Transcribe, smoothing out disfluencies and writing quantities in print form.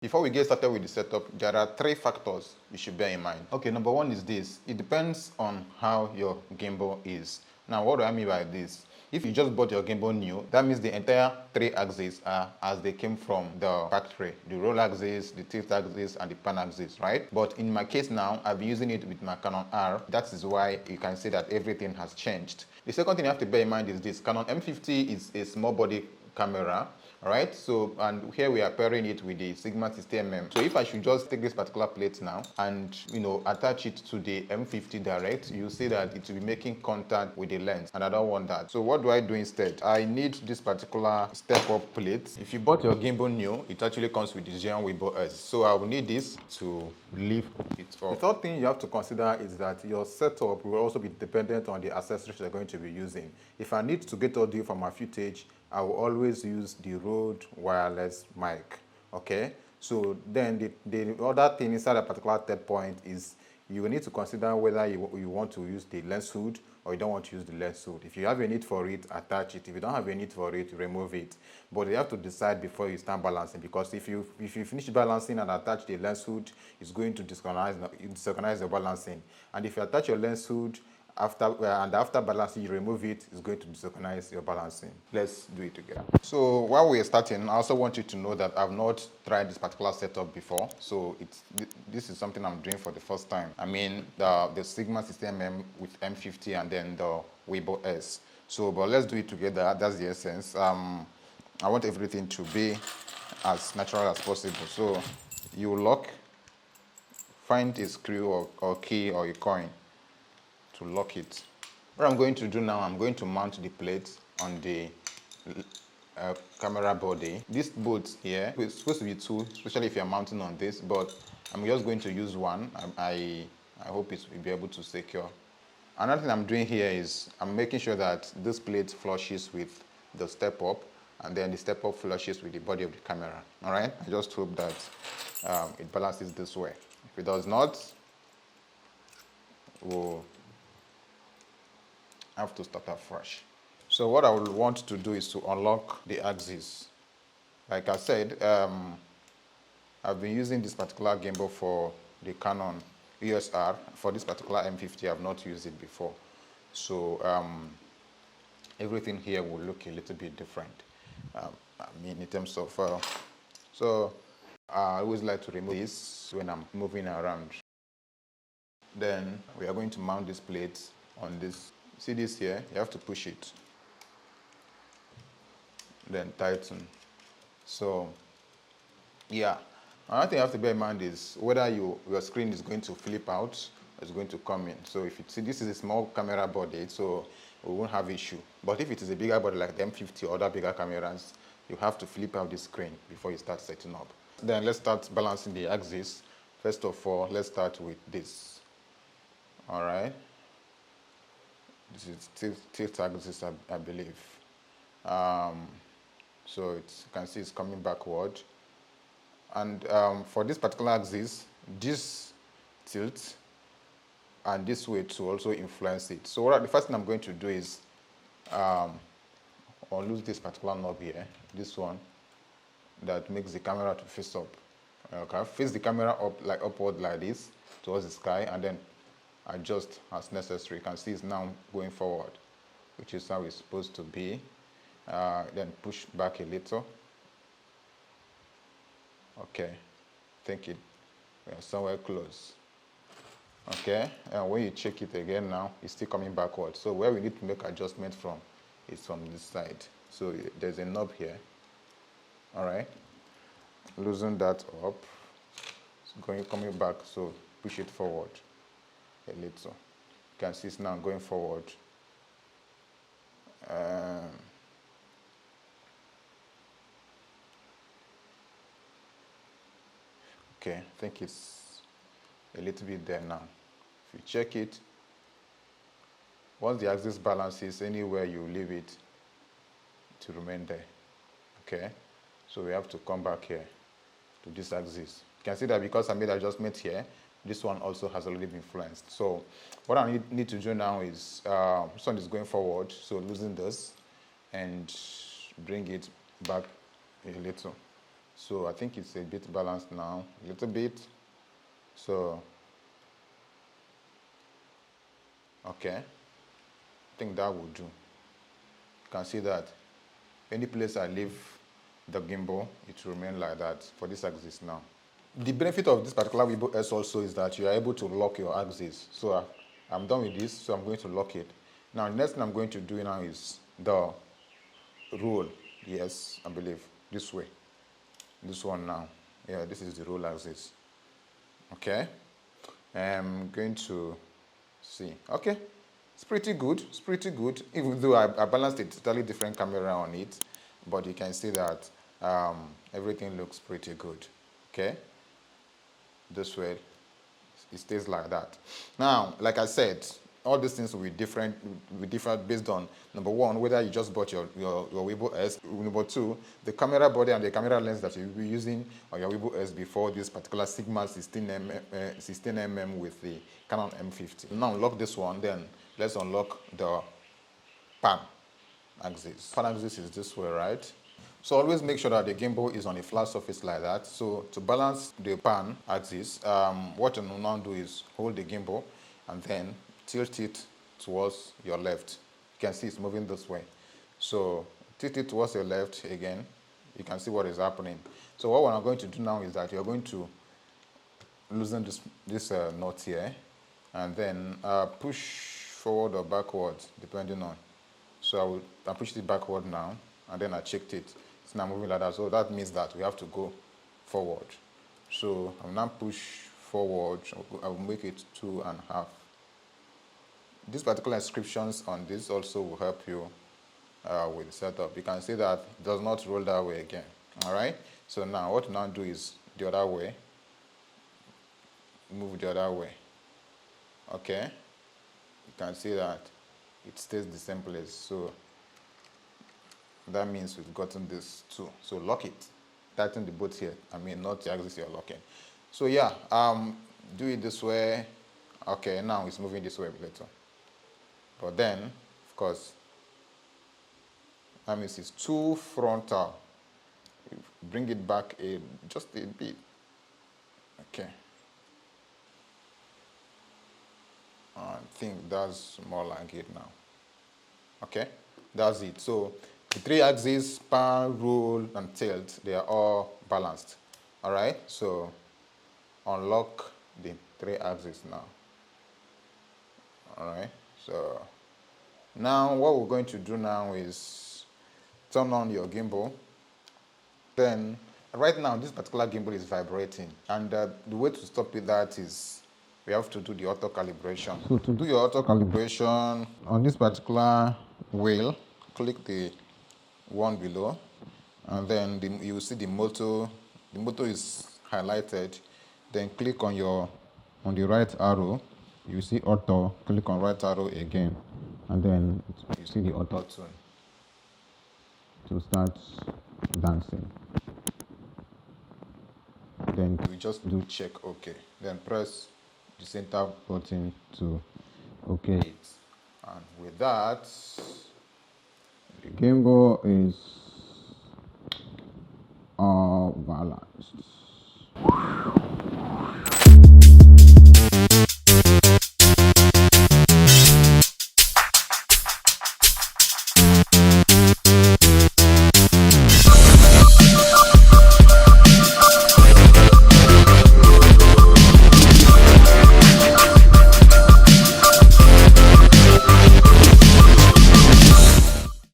Before we get started with the setup, there are 3 factors you should bear in mind. Okay, number 1 is this. It depends on how your gimbal is. Now, what do I mean by this? If you just bought your gimbal new, that means the entire 3 axes are as they came from the factory. The roll axis, the tilt axis, and the pan axis, right? But in my case now, I've been using it with my Canon R. That is why you can see that everything has changed. The second thing you have to bear in mind is this. Canon M50 is a small body camera. Alright, so and here we are pairing it with the Sigma 60mm. So if I should just take this particular plate now and attach it to the M50 direct, you see that it will be making contact with the lens, and I don't want that. So what do I do instead? I need this particular step-up plate. If you bought your gimbal new, it actually comes with the zhiyun weebil S. So I will need this to lift it up. The third thing you have to consider is that your setup will also be dependent on the accessories you're going to be using. If I need to get audio from my footage, I will always use the Rode wireless mic, okay? So then the other thing inside a particular third point is you will need to consider whether you want to use the lens hood or you don't want to use the lens hood. If you have a need for it, attach it. If you don't have a need for it, remove it. But you have to decide before you start balancing, because if you finish balancing and attach the lens hood, it's going to disorganize the balancing. And if you attach your lens hood, after balancing, you remove it, it's going to disorganize your balancing. Let's do it together. So while we're starting, I also want you to know that I've not tried this particular setup before. So this is something I'm doing for the first time. I mean the Sigma 60mm with M50 and then the weebil S. So, but let's do it together. That's the essence. I want everything to be as natural as possible. So you lock, find a screw or key or a coin to lock it. What I'm going to do now, I'm going to mount the plate on the camera body. This bolt here is supposed to be 2, especially if you're mounting on this, but I'm just going to use 1. I hope it will be able to secure. Another thing I'm doing here is I'm making sure that this plate flushes with the step up, and then the step up flushes with the body of the camera. All right, I just hope that it balances this way. If it does not, we'll have to start afresh. So what I would want to do is to unlock the axis. Like I said, I've been using this particular gimbal for the Canon EOS-R. For this particular M50, I've not used it before. So everything here will look a little bit different. I mean, in terms of, so I always like to remove this when I'm moving around. Then we are going to mount this plate on this. See this here? You have to push it. Then tighten. So, yeah. Another thing you have to bear in mind is whether your screen is going to flip out or is going to come in. So if you see, this is a small camera body, so we won't have issue. But if it is a bigger body like the M50 or other bigger cameras, you have to flip out the screen before you start setting up. Then let's start balancing the axis. First of all, let's start with this. All right. This is tilt axis, I believe. So you can see it's coming backward. And for this particular axis, this tilt and this way to also influence it. So the first thing I'm going to do is unloose this particular knob here, this one, that makes the camera to face up. Okay, face the camera up like upward like this towards the sky, and then adjust as necessary. You can see it's now going forward, which is how it's supposed to be. Then push back a little. Okay, think we are somewhere close. Okay, and when you check it again now, it's still coming backward. So where we need to make adjustment from is from this side. So there's a knob here. All right, loosen that up. It's coming back, so push it forward a little. You can see it's now going forward. Okay, I think it's a little bit there now. If you check it, once the axis balances, anywhere you leave it to remain there. Okay, so we have to come back here to this axis. You can see that because I made adjustment here, this one also has already been influenced. So what I need to do now is, this one is going forward, so loosen this and bring it back a little. So I think it's a bit balanced now, a little bit. So, okay, I think that will do. You can see that any place I leave the gimbal, it will remain like that for this axis now. The benefit of this particular weebil S also is that you are able to lock your axis. So I'm done with this, so I'm going to lock it. Now, the next thing I'm going to do now is the roll. Yes, I believe this way. This one now. Yeah, this is the roll axis. Okay. I'm going to see. Okay. It's pretty good. It's pretty good. Even though I balanced a totally different camera on it, but you can see that everything looks pretty good. Okay. This way, it stays like that. Now, like I said, all these things will be different based on, number one, whether you just bought your weebil S. Number two, the camera body and the camera lens that you'll be using on your weebil S before this particular Sigma 16mm with the Canon M50. Now unlock this one, then let's unlock the pan axis. Pan axis is this way, right? So always make sure that the gimbal is on a flat surface like that. So to balance the pan axis, what you now do is hold the gimbal and then tilt it towards your left. You can see it's moving this way. So tilt it towards your left again. You can see what is happening. So what we're going to do now is that you're going to loosen this knot here and then push forward or backwards depending on. So I pushed it backward now and then I checked it. It's now moving like that. So that means that we have to go forward. So I'll now push forward. I will make it 2.5. These particular inscriptions on this also will help you with the setup. You can see that it does not roll that way again. All right. So now what you now do is the other way. Move the other way. Okay. You can see that it stays the same place. So that means we've gotten this too. So lock it. Tighten the bolt here. I mean, not the axis you're locking. So yeah, do it this way. Okay, now it's moving this way later. But then, of course, that means it's too frontal. Bring it back just a bit. Okay. I think that's more like it now. Okay, that's it. So the three axes, pan, roll, and tilt, they are all balanced. All right, so unlock the three axes now. All right, so now what we're going to do now is turn on your gimbal. Then, right now, this particular gimbal is vibrating, and the way to stop it that is we have to do the auto calibration. So to do your auto calibration on this particular wheel, click the one below, and then you will see the motto. The motto is highlighted. Then click on the right arrow. You see auto. Click on right arrow again, and then you see the auto tune to start dancing. Then we just do check OK. Then press the center button to OK it. And with that, the gimbal is all balanced.